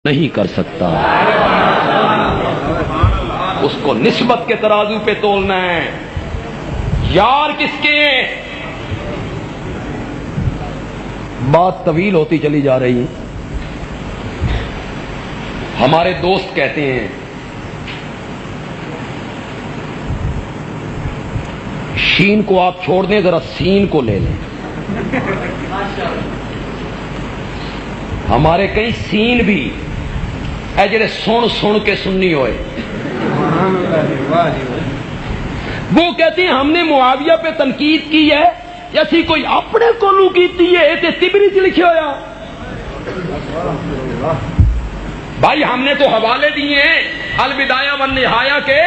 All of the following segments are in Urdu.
نہیں کر سکتا. اس کو نسبت کے ترازو پہ تولنا ہے. یار کس کے ہیں؟ بات طویل ہوتی چلی جا رہی ہے. ہمارے دوست کہتے ہیں شین کو آپ چھوڑ دیں, ذرا سین کو لے لیں. ہمارے کئی سین بھی اے جڑے سن سن کے سننی ہوئے. وہ کہتے ہیں ہم نے معاویہ پہ تنقید کی ہے جیسی کوئی اپنے کولو کیتی ہے تے تبری چ لکھے ہویا. بھائی ہم نے تو حوالے دیے ہیں البدایہ والنہایہ کے,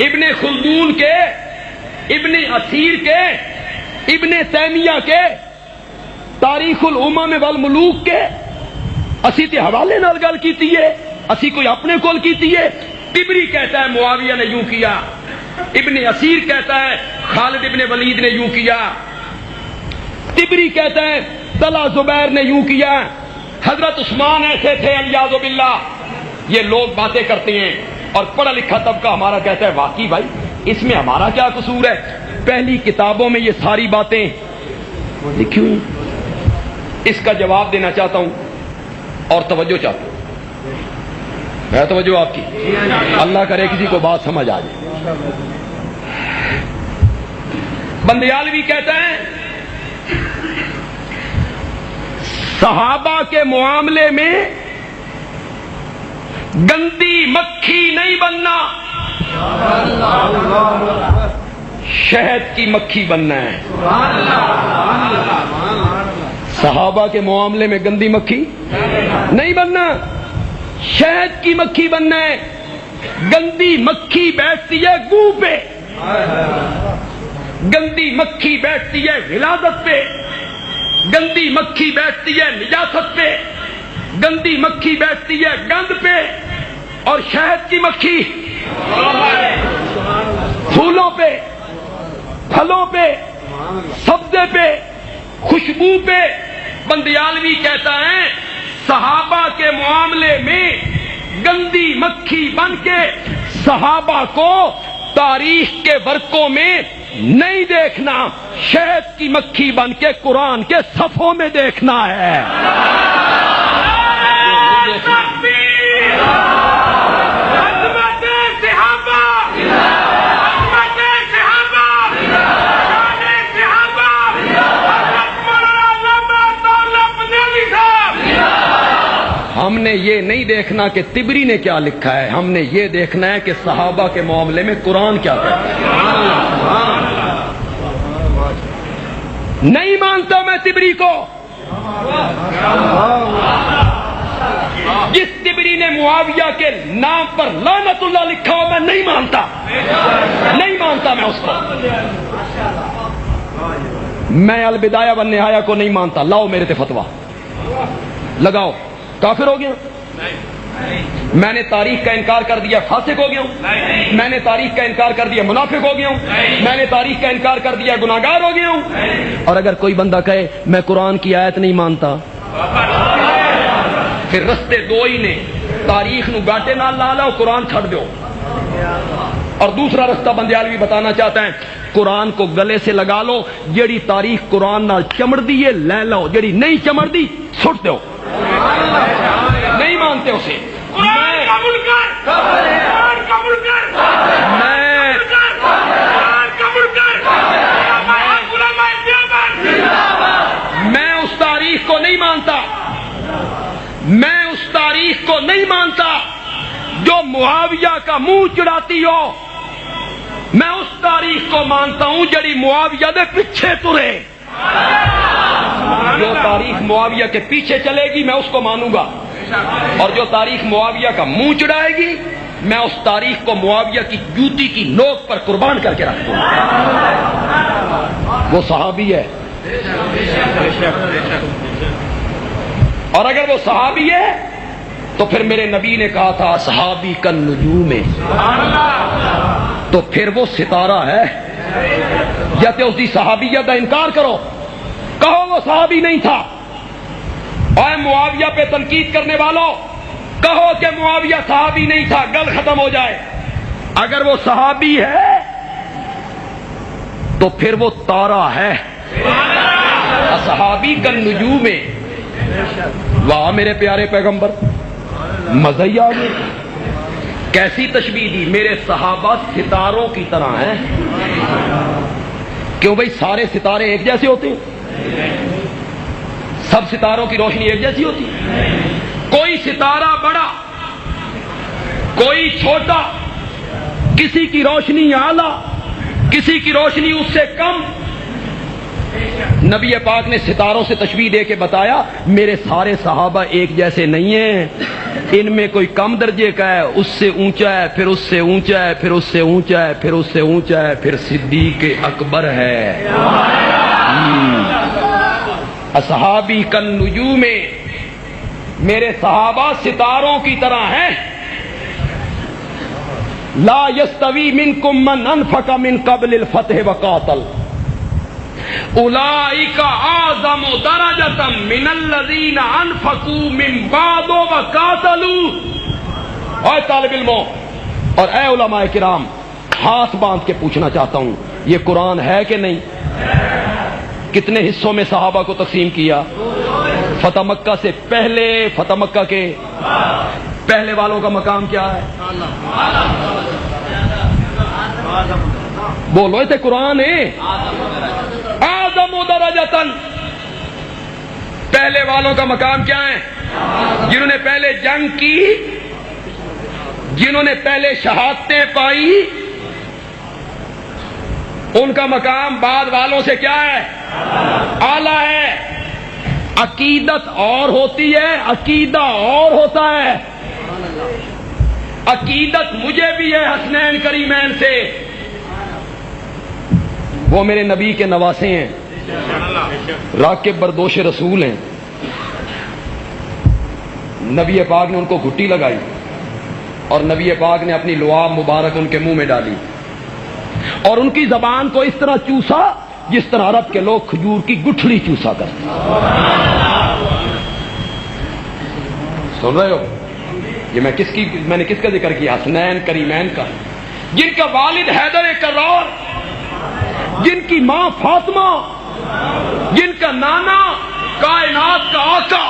ابن خلدون کے, ابن اثیر کے, ابن تیمیہ کے, تاریخ الامم والملوک کے. اسی تے حوالے نال گل کیتی ہے, اسی کوئی اپنے کول کیتی ہے. تبری کہتا ہے معاویہ نے یوں کیا, ابن اثیر کہتا ہے خالد ابن ولید نے یوں کیا, تبری کہتا ہے طلحہ زبیر نے یوں کیا, حضرت عثمان ایسے تھے الیاذ باللہ. یہ لوگ باتیں کرتے ہیں اور پڑھا لکھا طبقہ ہمارا کہتا ہے واقعی بھائی اس میں ہمارا کیا قصور ہے. پہلی کتابوں میں یہ ساری باتیں لکھی ہوئی. اس کا جواب دینا چاہتا ہوں اور توجہ چاہتا ہوں. ہے توجہ آپ کی؟ اللہ کرے کسی کو بات سمجھ آ جائے. بندیالوی کہتا ہے صحابہ کے معاملے میں گندی مکھی نہیں بننا, شہد کی مکھی بننا ہے. صحابہ کے معاملے میں گندی مکھی نہیں بننا, شہد کی مکھی بننا ہے. گندی مکھی بیٹھتی ہے گو پہ, گندی مکھی بیٹھتی ہے ولادت پہ, گندی مکھی بیٹھتی ہے نجاست پہ, گندی مکھی بیٹھتی ہے گند پہ, اور شہد کی مکھی پھولوں پہ, پھلوں پہ, سبزے پہ, خوشبو پہ. بندیالوی کہتا ہے صحابہ کے معاملے میں گندی مکھی بن کے صحابہ کو تاریخ کے ورقوں میں نہیں دیکھنا, شہد کی مکھی بن کے قرآن کے صفوں میں دیکھنا ہے. ہم نے یہ نہیں دیکھنا کہ تبری نے کیا لکھا ہے, ہم نے یہ دیکھنا ہے کہ صحابہ کے معاملے میں قرآن کیا کہتا ہے. نہیں مانتا میں تبری کو. جس تبری نے معاویہ کے نام پر لعنت اللہ لکھا ہو میں نہیں مانتا, نہیں مانتا میں اس کو. میں البدایہ والنہایہ کو نہیں مانتا. لاؤ میرے تے فتویٰ لگاؤ. کافر ہو گیا؟ میں نے تاریخ کا انکار کر دیا فاسق ہو گیا ہوں؟ میں نے تاریخ کا انکار کر دیا منافق ہو گیا ہوں؟ میں نے تاریخ کا انکار کر دیا گناہگار ہو گیا ہوں؟ اور اگر کوئی بندہ کہے میں قرآن کی آیت نہیں مانتا, پھر رستے دو ہی نے, تاریخ نو گاٹے نال لا لو, قرآن چھڑ دو. اور دوسرا رستہ بندیالوی بتانا چاہتا ہے قرآن کو گلے سے لگا لو, جیڑی تاریخ قرآن نال چمڑ دی ہے لے لو, جیڑی نہیں چمڑ دی سٹ دو. نہیں مانتے اسے. میں اس تاریخ کو نہیں مانتا, میں اس تاریخ کو نہیں مانتا جو معاویہ کا منہ چڑھاتی ہو. میں اس تاریخ کو مانتا ہوں جڑی معاویہ دے پیچھے ترے. جو تاریخ معاویہ کے پیچھے چلے گی میں اس کو مانوں گا, اور جو تاریخ معاویہ کا منہ چڑھائے گی میں اس تاریخ کو معاویہ کی جوتی کی نوک پر قربان کر کے رکھ دوں گا. وہ صحابی ہے, اور اگر وہ صحابی ہے تو پھر میرے نبی نے کہا تھا صحابی کن نجوم میں, تو پھر وہ ستارہ ہے. یا تے اس دی صحابیت کا انکار کرو, کہو وہ صحابی نہیں تھا, اور معاویہ پہ تنقید کرنے والوں، کہو کہ معاویہ صحابی نہیں تھا، گل ختم ہو جائے۔ اگر وہ صحابی ہے تو پھر وہ تارا ہے، صحابی کا نجوم ہے۔ واہ میرے پیارے پیغمبر، مزہ ہی آ گیا۔ کیسی تشبیہ دی، میرے صحابہ ستاروں کی طرح ہیں۔ کیوں بھائی سارے ستارے ایک جیسے ہوتے ہیں؟ سب ستاروں کی روشنی ایک جیسی ہوتی ہے؟ کوئی ستارہ بڑا، کوئی چھوٹا، کسی کی روشنی اعلیٰ، کسی کی روشنی اس سے کم۔ نبی پاک نے ستاروں سے تشبیہ دے کے بتایا میرے سارے صحابہ ایک جیسے نہیں ہیں، ان میں کوئی کم درجے کا ہے، اس سے اونچا ہے، پھر اس سے اونچا ہے، پھر اس سے اونچا ہے، پھر اس سے اونچا ہے، پھر صدیق اکبر ہے۔ اصحابی کالنجوم، میرے صحابہ ستاروں کی طرح ہیں۔ لا یستوی منکم من انفق من قبل الفتح وقاتل اولئک اعظم درجۃ من الذین انفقوا من بعد وقاتلوا۔ اے طالب علموں اور اے علماء کرام، ہاتھ باندھ کے پوچھنا چاہتا ہوں، یہ قرآن ہے کہ نہیں؟ کتنے حصوں میں صحابہ کو تقسیم کیا؟ فتح مکہ سے پہلے، فتح مکہ کے پہلے والوں کا مقام کیا ہے؟ بولو اسے قرآن ہے۔ اعظم درجۃ، پہلے والوں کا مقام کیا ہے؟ جنہوں نے پہلے جنگ کی، جنہوں نے پہلے شہادتیں پائی، ان کا مقام بعد والوں سے کیا ہے؟ اعلیٰ ہے۔ عقیدت اور ہوتی ہے، عقیدہ اور ہوتا ہے۔ عقیدت مجھے بھی ہے حسنین کریمین سے، وہ میرے نبی کے نواسے ہیں، راکب بردوش رسول ہیں۔ نبی پاک نے ان کو گھٹی لگائی اور نبی پاک نے اپنی لعاب مبارک ان کے منہ میں ڈالی اور ان کی زبان کو اس طرح چوسا جس طرح عرب کے لوگ کھجور کی گٹھلی چوسا کرتے۔ سن رہے ہو؟ یہ میں نے کس کا ذکر کیا؟ حسنین کریمین کا، جن کا والد حیدر کرار، جن کی ماں فاطمہ، جن کا نانا کائنات کا آقا،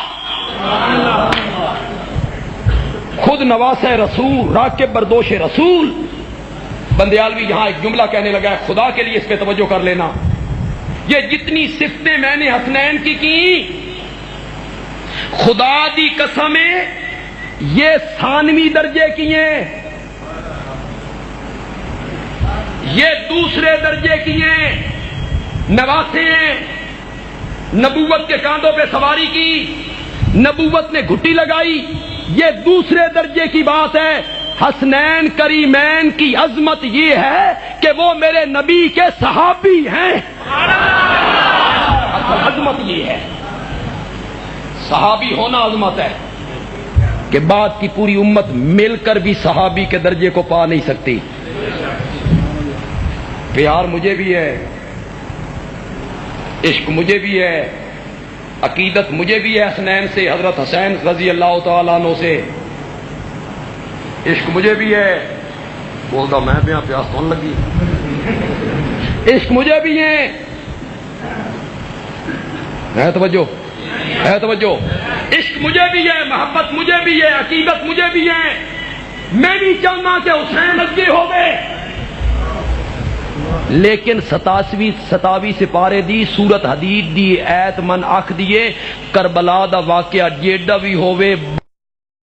خود نواس رسول، راکب بردوش رسول۔ بندیالوی یہاں ایک جملہ کہنے لگا ہے، خدا کے لیے اس پہ توجہ کر لینا۔ یہ جتنی صفتیں میں نے حسنین کی خدا دی قسمیں یہ ثانوی درجے کی ہیں، یہ دوسرے درجے کی ہیں، نواسے ہیں۔ نبوت کے کاندھوں پہ سواری کی، نبوت نے گھٹی لگائی، یہ دوسرے درجے کی بات ہے۔ حسنین کریمین کی عظمت یہ ہے کہ وہ میرے نبی کے صحابی ہیں۔ اصل عظمت یہ ہے، صحابی ہونا عظمت ہے کہ بعد کی پوری امت مل کر بھی صحابی کے درجے کو پا نہیں سکتی۔ پیار مجھے بھی ہے، عشق مجھے بھی ہے، عقیدت مجھے بھی ہے حسنین سے، حضرت حسین رضی اللہ تعالیٰ عنہ سے، عشق مجھے بھی ہے۔ بولتا میں بھی یہاں پیاس کون لگی؟ عشق مجھے بھی ہے توجہ، ہے توجہ، عشق مجھے بھی ہے، محبت مجھے بھی ہے، عقیدت مجھے بھی ہے۔ میں نہیں چاہتا کہ حسین اگے ہو گئے، لیکن 27 سپارے دی، سورت حدید دی، ایت من اکھ دیے، کربلا دا واقعہ جیڑا بھی ہوئے